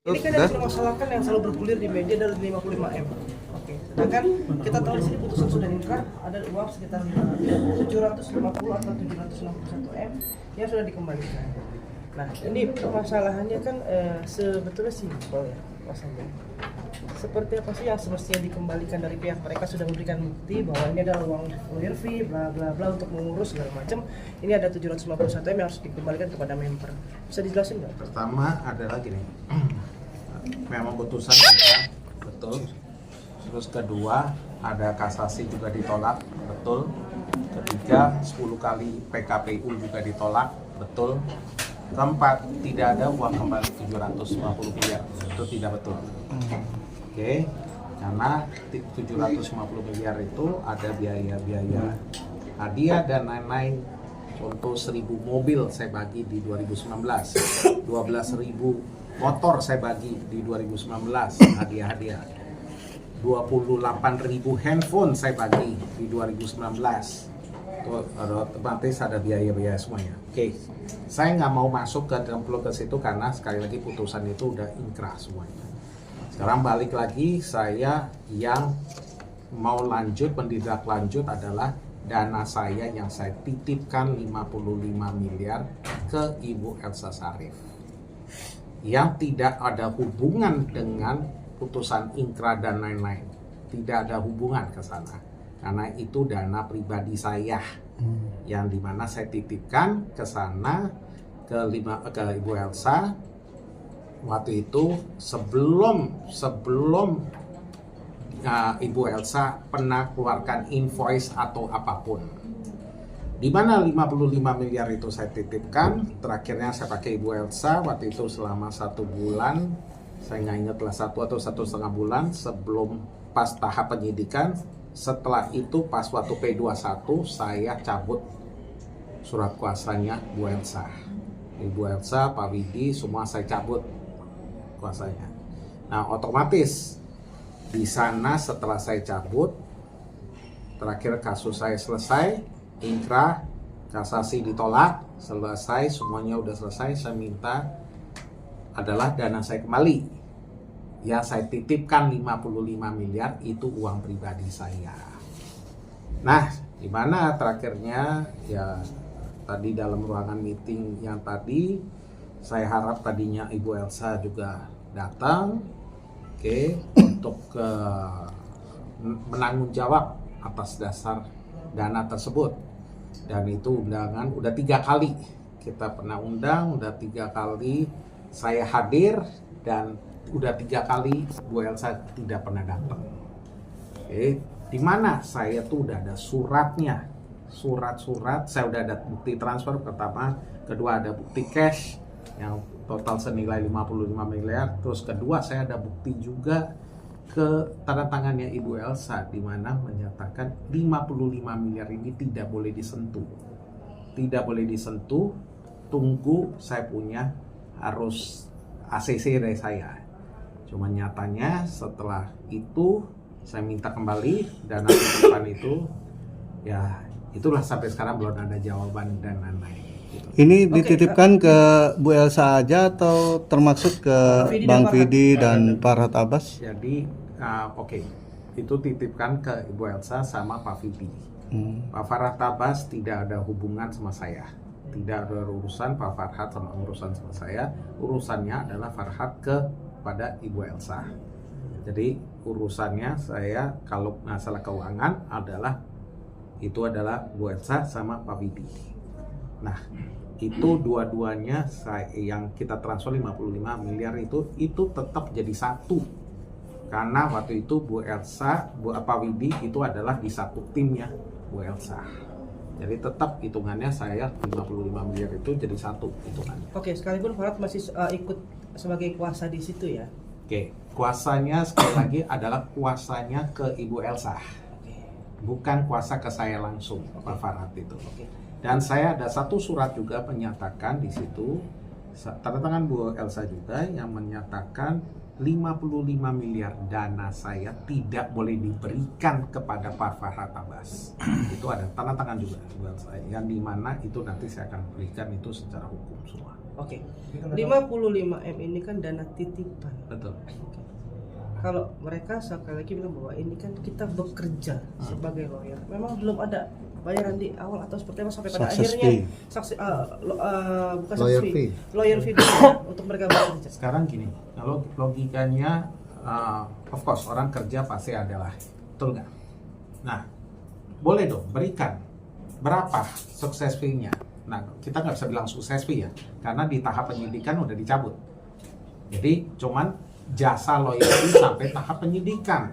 Ini kan yang dipermasalahkan yang selalu bergulir di media adalah 55M. Oke. Sedangkan kita tahu di sini putusan sudah inkrah ada uang sekitar 750 atau 761M yang sudah dikembalikan. Nah, ini permasalahannya kan sebetulnya simpel ya, rasanya. Seperti apa sih yang semestinya dikembalikan dari pihak mereka sudah memberikan bukti bahwa ini adalah uang lawyer fee bla bla bla untuk mengurus segala macam. Ini ada 751M yang harus dikembalikan kepada member. Bisa dijelasin nggak? Pertama adalah gini, memang putusan kita betul. Terus kedua ada kasasi juga ditolak, betul. Ketiga 10 kali PKPU juga ditolak, betul. Keempat, tidak ada uang kembali 750 miliar, itu tidak betul. Oke, karena 750 miliar itu ada biaya-biaya hadiah dan lain-lain. Contoh 1000 mobil saya bagi di 2019, 12.000 motor saya bagi di 2019 hadiah-hadiah, 28.000 handphone saya bagi di 2019. Otomatis ada biaya-biaya semuanya. Oke, saya nggak mau masuk ke dalam ke situ karena sekali lagi putusan itu udah inkrah semuanya. Sekarang balik lagi, saya yang mau lanjut menindaklanjut adalah dana saya yang saya titipkan 55 miliar ke Ibu Elsa Sharif yang tidak ada hubungan dengan putusan inkrah dan lain-lain. Tidak ada hubungan ke sana karena itu dana pribadi saya yang dimana saya titipkan ke sana ke Ibu Elsa waktu itu sebelum Ibu Elsa pernah keluarkan invoice atau apapun. Di mana 55 miliar itu saya titipkan, terakhirnya saya pakai Ibu Elsa waktu itu selama 1 bulan, saya nggak ingat lah 1 atau 1,5 bulan sebelum pas tahap penyidikan. Setelah itu pas waktu P21 saya cabut surat kuasanya Bu Elsa. Ibu Elsa, Pak Widi, semua saya cabut kuasanya. Nah, otomatis di sana setelah saya cabut, terakhir kasus saya selesai, inkrah, kasasi ditolak, selesai, semuanya udah selesai, saya minta adalah dana saya kembali. Ya, saya titipkan 55 miliar itu uang pribadi saya. Nah, di mana terakhirnya ya tadi dalam ruangan meeting yang tadi saya harap tadinya Ibu Elsa juga datang, untuk menanggung jawab atas dasar dana tersebut. Dan itu undangan udah 3 kali kita pernah undang, udah 3 kali saya hadir dan udah 3 kali Bu Elsa tidak pernah datang. Di mana saya tuh udah ada suratnya, surat-surat, saya udah ada bukti transfer pertama, kedua ada bukti cash yang total senilai 55 miliar, terus kedua saya ada bukti juga ke tanda tangannya Ibu Elsa di mana menyatakan 55 miliar ini tidak boleh disentuh. Tidak boleh disentuh, tunggu saya punya harus ACC dari saya. Cuma nyatanya setelah itu saya minta kembali dana titipan itu, ya itulah sampai sekarang belum ada jawaban dan lain-lain. Gitu. Ini dititipkan ke Bu Elsa aja atau termasuk ke Bang Vidi dan Farhad Abbas? Jadi itu titipkan ke Ibu Elsa sama Pak Vidi. Pak Farhad Abbas tidak ada hubungan sama saya. Tidak ada urusan Pak Farhad sama urusan sama saya. Urusannya adalah Farhad kepada Ibu Elsa. Jadi urusannya saya kalau masalah keuangan adalah Bu Elsa sama Pak Vidi. Nah, itu dua-duanya yang kita transfer 55 miliar itu tetap jadi satu. Karena waktu itu Bu Elsa, Pak Widi itu adalah di satu timnya Bu Elsa. Jadi tetap hitungannya saya 55 miliar itu jadi satu hitungannya. Oke, sekalipun Farhad masih ikut sebagai kuasa di situ ya. Oke, kuasanya sekali lagi adalah kuasanya ke Ibu Elsa. Bukan kuasa ke saya langsung, Pak Farhad itu. Dan saya ada satu surat juga menyatakan di situ, tanda tangan Bu Elsa juga yang menyatakan 55 miliar dana saya tidak boleh diberikan kepada Pak Farhad Abbas. Itu ada tanda tangan juga buat saya, yang dimana itu nanti saya akan berikan itu secara hukum semua. Oke. 55M ini kan dana titipan. Betul. Oke. Kalau mereka sekali lagi bilang bahwa ini kan kita bekerja sebagai lawyer, memang belum ada bayaran di awal atau seperti apa sampai pada Success akhirnya fee. bukan Lawyer success fee. lawyer fee dulu untuk mereka bekerja. Sekarang gini, kalau logikanya, of course orang kerja pasti adalah, betul nggak? Nah, boleh dong berikan berapa sukses fee-nya. Nah, kita nggak bisa bilang sukses fee ya, karena di tahap penyidikan udah dicabut. Jadi cuman jasa lawyer fee sampai tahap penyidikan,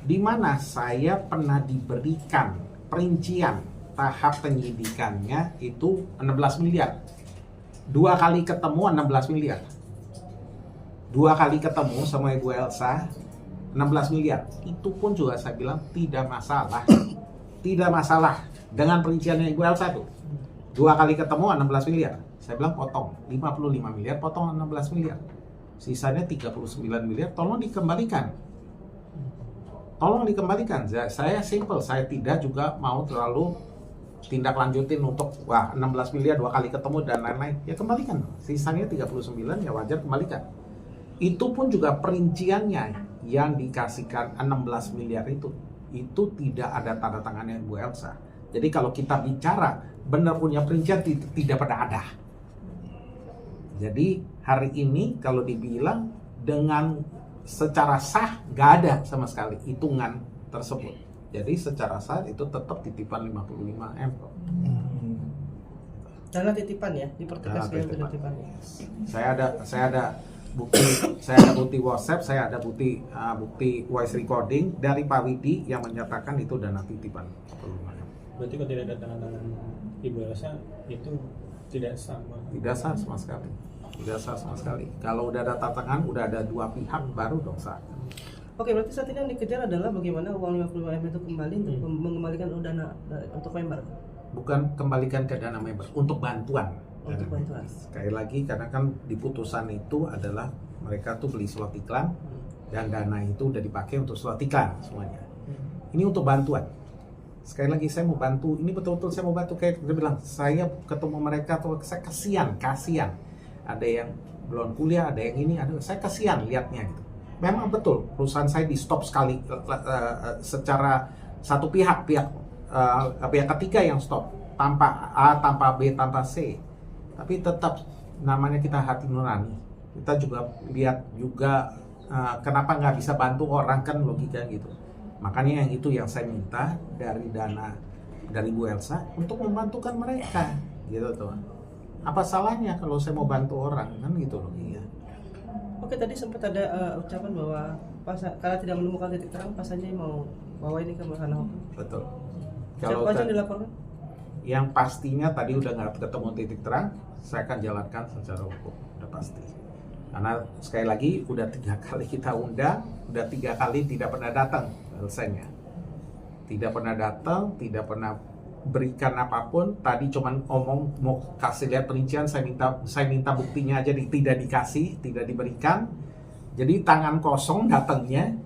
di mana saya pernah diberikan perincian tahap penyidikannya itu 16 miliar. 2 kali ketemu 16 miliar. 2 kali ketemu sama Ibu Elsa 16 miliar. Itu pun juga saya bilang tidak masalah. Tidak masalah dengan perinciannya Ibu Elsa tuh. 2 kali ketemu 16 miliar. Saya bilang potong 55 miliar, potong 16 miliar. Sisanya 39 miliar, tolong dikembalikan. Tolong dikembalikan. Saya simple, saya tidak juga mau terlalu tindak lanjutin untuk 16 miliar 2 kali ketemu dan lain-lain. Ya kembalikan. Sisanya 39 ya wajar kembalikan. Itu pun juga perinciannya yang dikasihkan 16 miliar itu tidak ada tanda tangannya Bu Elsa. Jadi kalau kita bicara benar punya perincian tidak pernah ada. Jadi hari ini kalau dibilang dengan secara sah nggak ada sama sekali hitungan tersebut. Jadi secara sah itu tetap titipan 55M. Dana titipan ya, dipertegas Dana dengan titipan. Saya ada bukti WhatsApp, saya ada bukti voice recording dari Pak Widi yang menyatakan itu dana titipan. Berarti kalau tidak ada tangan Ibu Elsa itu tidak sama. Tidak sah sama sekali. Tidak sah sama sekali. Kalau udah ada tangan, udah ada 2 pihak baru dong sah. Oke, berarti saat ini yang dikejar adalah bagaimana uang 55M itu kembali untuk mengembalikan dana untuk member. Bukan kembalikan ke dana member, untuk bantuan. Untuk bantuan. Sekali lagi karena kan di putusan itu adalah mereka tuh beli slot iklan dan dana itu udah dipakai untuk slot iklan semuanya. Ini untuk bantuan. Sekali lagi saya mau bantu, ini betul-betul saya mau bantu, kayak dia bilang saya ketemu mereka tuh saya kasihan. Ada yang belum kuliah, ada yang ini, saya kasihan lihatnya gitu. Memang betul perusahaan saya di stop sekali secara satu pihak ketiga yang stop tanpa A, tanpa B, tanpa C. Tapi tetap namanya kita hati nurani. Kita juga lihat juga kenapa nggak bisa bantu orang, kan logika gitu. Makanya yang itu yang saya minta dari dana dari Bu Elsa untuk membantukan mereka gitu tuh. Apa salahnya kalau saya mau bantu orang, kan gitu loh. Iya. Oke, tadi sempat ada ucapan bahwa karena tidak menemukan titik terang, Pak Sanjay mau bawa ini ke ranah hukum. Betul. Siapa aja yang dilaporkan? Yang pastinya tadi udah nggak ketemu titik terang, saya akan jalankan secara hukum, udah pasti. Karena sekali lagi udah 3 kali kita undang, udah 3 kali tidak pernah datang selesainya. Tidak pernah datang, tidak pernah berikan apapun. Tadi cuman ngomong mau kasih lihat perincian, saya minta buktinya aja tidak dikasih, tidak diberikan. Jadi tangan kosong datangnya,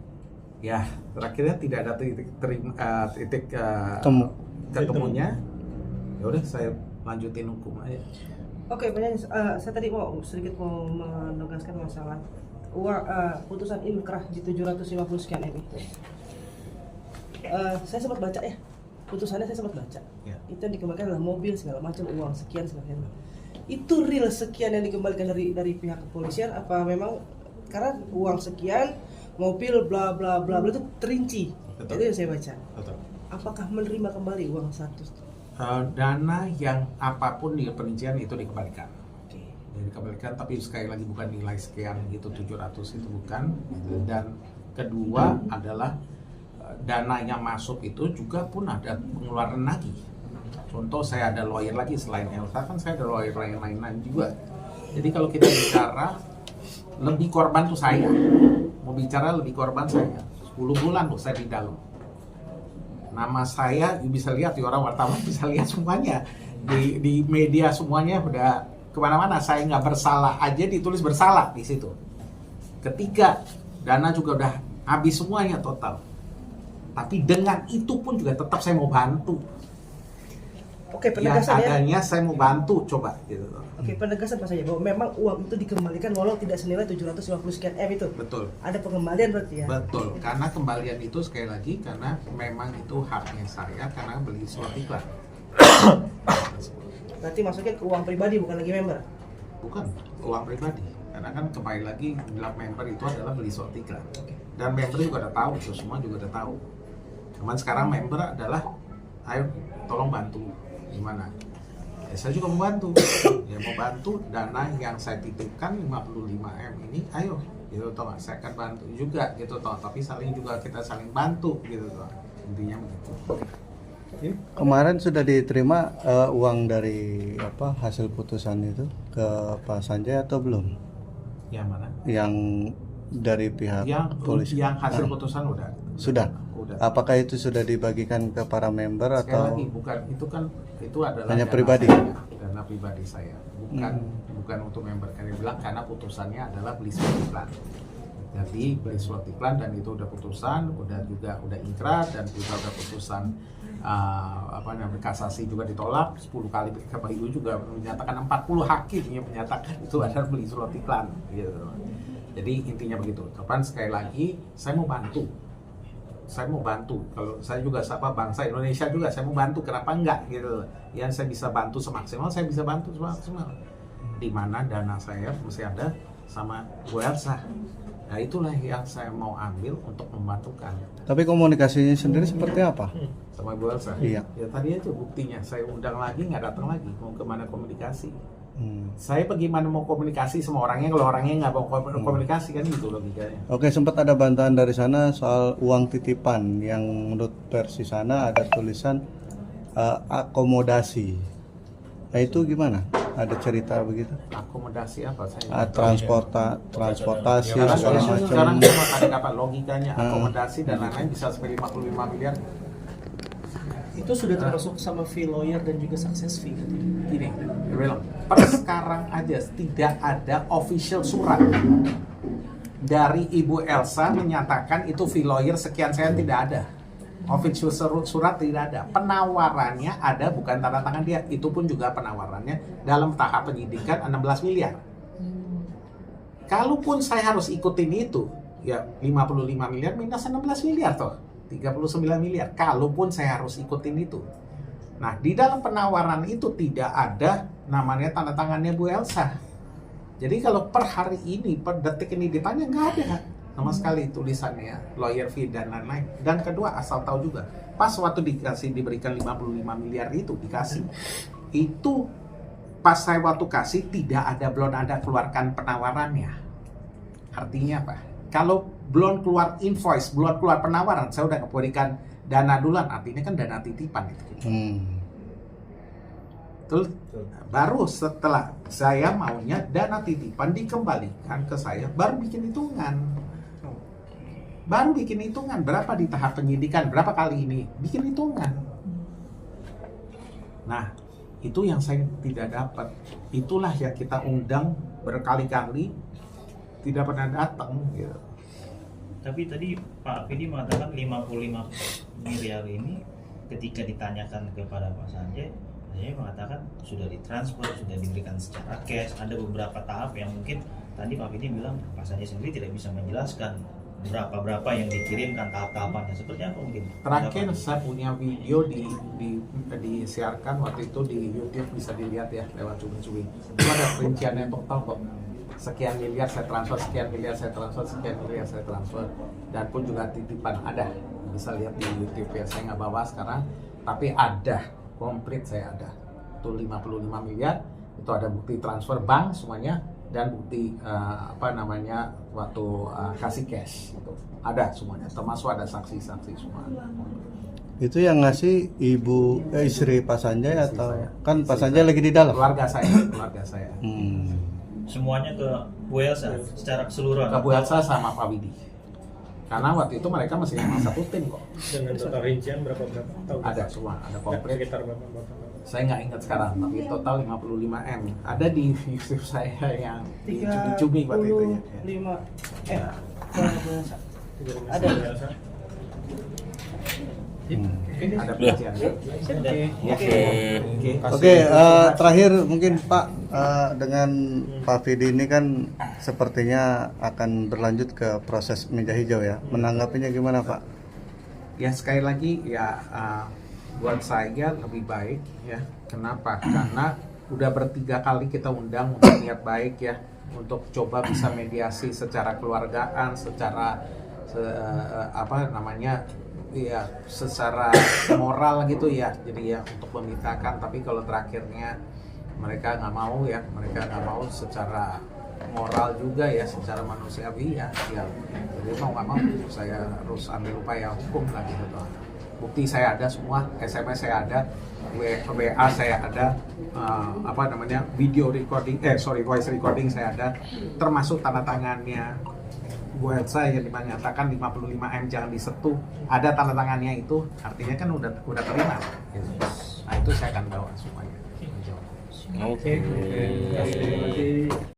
ya terakhirnya tidak ada titik ketemunya. Ya udah saya lanjutin hukum aja. Oke, saya tadi mau sedikit menegaskan masalah putusan inkrah di 750 sekian M itu. Saya sempat baca ya. Putusannya saya sempat baca. Ya. Itu yang dikembalikan adalah mobil segala macam, uang sekian sekian. Itu real sekian yang dikembalikan dari pihak kepolisian, apa memang karena uang sekian, mobil bla bla bla itu terinci. Betul. Itu yang saya baca. Betul. Apakah menerima kembali uang 100? Dana yang apapun di perincian itu dikembalikan. Oke. Dikembalikan, tapi sekali lagi bukan nilai sekian gitu, 700 itu bukan. Dan kedua adalah dana yang masuk itu juga pun ada pengeluaran lagi. Contoh saya ada lawyer lagi selain Elsa, kan saya ada lawyer lain-lain juga. Jadi kalau kita bicara lebih korban tuh saya, mau bicara lebih korban saya. 10 bulan tuh saya di dalam. Nama saya bisa lihat di orang wartawan bisa lihat semuanya di media semuanya udah kemana-mana. Saya nggak bersalah aja ditulis bersalah di situ. Ketiga, dana juga udah habis semuanya total. Tapi dengan itu pun juga tetap saya mau bantu. Oke, Yang penegasan ya. adanya saya mau bantu coba gitu. Oke, penegasan Pak saja bahwa memang uang itu dikembalikan walau tidak senilai 750 sekian M itu. Betul. Ada pengembalian berarti ya. Betul, karena kembalian itu sekali lagi karena memang itu haknya saya karena beli slot iklan. Berarti masuknya ke uang pribadi bukan lagi member. Bukan uang pribadi, karena kan kembali lagi dalam member itu adalah beli slot iklan. Dan member juga udah tahu, itu semua juga udah tahu. Cuman sekarang member adalah, ayo tolong bantu, gimana? Ya, saya juga mau bantu, ya mau bantu dana yang saya titipkan 55M ini, ayo, gitu toh, saya akan bantu juga, gitu toh. Tapi kita saling bantu, gitu toh. Intinya begitu. Kemarin sudah diterima uang dari hasil putusan itu ke Pak Sanjay atau belum? Yang mana? Yang dari pihak polisi. Yang hasil putusan udah. Sudah. Udah. Apakah itu sudah dibagikan ke para member Sekali atau lagi, bukan itu adalah hanya dana pribadi? saya, dana pribadi saya, bukan untuk member. Karena bilang karena putusannya adalah beli slot iklan. Jadi beli slot iklan dan itu udah putusan, udah ingkrah dan juga udah putusan kasasi juga ditolak 10 kali. KPU juga menyatakan 40 hakim yang menyatakan itu adalah beli slot iklan gitu. Jadi intinya begitu. Kapan sekali lagi saya mau bantu. Kalau saya juga bangsa Indonesia juga saya mau bantu, kenapa enggak gitu. Yang saya bisa bantu semaksimal saya bisa bantu semaksimal. Di mana dana saya mesti ada sama Bu Elsa. Nah itulah yang saya mau ambil untuk membantukan. Tapi komunikasinya sendiri seperti apa? Sama Bu Elsa? Iya. Ya tadi aja buktinya, saya undang lagi nggak datang lagi, mau kemana komunikasi. Saya bagaimana mau komunikasi sama orangnya kalau orangnya nggak mau komunikasi kan gitu logikanya. Oke, sempat ada bantahan dari sana soal uang titipan yang menurut versi sana ada tulisan akomodasi. Nah itu gimana? Ada cerita begitu? Akomodasi apa saya? Transportasi Karena segala macam. sekarang saya mau tanya apa logikanya akomodasi dan lain-lain bisa sampai 55 miliar. Itu sudah termasuk sama fee lawyer dan juga success fee kan? Gini, bilang per sekarang aja tidak ada official surat dari Ibu Elsa menyatakan itu fee lawyer sekian tidak ada. Official surat tidak ada. Penawarannya ada, bukan tanda tangan dia. Itu pun juga penawarannya dalam tahap penyidikan 16 miliar. Kalaupun saya harus ikutin itu, ya 55 miliar minus 16 miliar toh. 39 miliar. Kalaupun saya harus ikutin itu. Nah, di dalam penawaran itu tidak ada namanya tanda tangannya Bu Elsa. Jadi kalau per hari ini, per detik ini ditanya, nggak ada sama sekali tulisannya, lawyer fee dan lain-lain. Dan kedua, asal tahu juga, pas waktu diberikan 55 miliar itu dikasih, itu pas saya waktu kasih belum ada keluarkan penawarannya. Artinya apa? Kalau belum keluar invoice, belum keluar penawaran, saya udah berikan dana duluan, artinya kan dana titipan itu. Betul? Baru setelah saya maunya dana titipan dikembalikan ke saya, baru bikin hitungan. Berapa di tahap penyidikan, berapa kali ini, bikin hitungan. Nah, itu yang saya tidak dapat. Itulah yang kita undang berkali-kali, tidak pernah datang gitu. Tapi tadi Pak Fidi mengatakan 55 miliar ini ketika ditanyakan kepada Pak Sanjay, saya mengatakan sudah ditransfer, sudah diberikan secara cash. Ada beberapa tahap yang mungkin tadi Pak Fidi bilang Pak Sanjay sendiri tidak bisa menjelaskan berapa yang dikirimkan, tahap-tahapannya seperti apa mungkin. Terakhir saya punya video disiarkan waktu itu di YouTube, bisa dilihat ya lewat cubing-cubing. Itu ada rinciannya total kok. Sekian miliar saya transfer, sekian miliar saya transfer, sekian miliar saya transfer, dan pun juga titipan ada, bisa lihat di YouTube ya. Saya nggak bawa sekarang, tapi ada, komplit saya ada. Itu 55 miliar, itu ada bukti transfer bank semuanya dan bukti waktu kasih cash itu ada semuanya, termasuk ada saksi-saksi semua. Itu yang ngasih istri Pak Sanjay atau saya. Kan Pak Sanjay lagi di dalam? Keluarga saya. Semuanya ke Bu Elsa secara keseluruhan. Ke Bu Elsa sama Pak Widi. Karena waktu itu mereka masih memang satu tim kok. Dengan total rincian berapa tahu? Ada semua, ada komplit. Sekitar berapa? Saya nggak ingat sekarang, tapi total 55 M. Ada di YouTube saya yang dicumi-cumi waktu itu ya. 35 Ada. Ada perincian. Oke, terakhir mungkin Pak, dengan Pak Vidi ini kan sepertinya akan berlanjut ke proses meja hijau ya. Menanggapinya gimana Pak? Ya sekali lagi ya, buat saya lebih baik ya. Kenapa? Karena udah bertiga kali kita undang untuk niat baik ya, untuk coba bisa mediasi secara keluargaan, secara ya secara moral gitu ya. Jadi ya untuk memintakan, tapi kalau terakhirnya mereka nggak mau ya, mereka nggak mau secara moral juga ya, secara manusiawi ya, jadi mau nggak mau saya harus ambil upaya hukum lah gitu. Bukti saya ada semua, SMS saya ada, WA saya ada, video recording, voice recording saya ada, termasuk tanda tangannya Bu Elsa yang menyatakan 55 M jangan disentuh, ada tanda tangannya itu, artinya kan udah terima gitu. Nah itu saya akan bawa semuanya. Oke.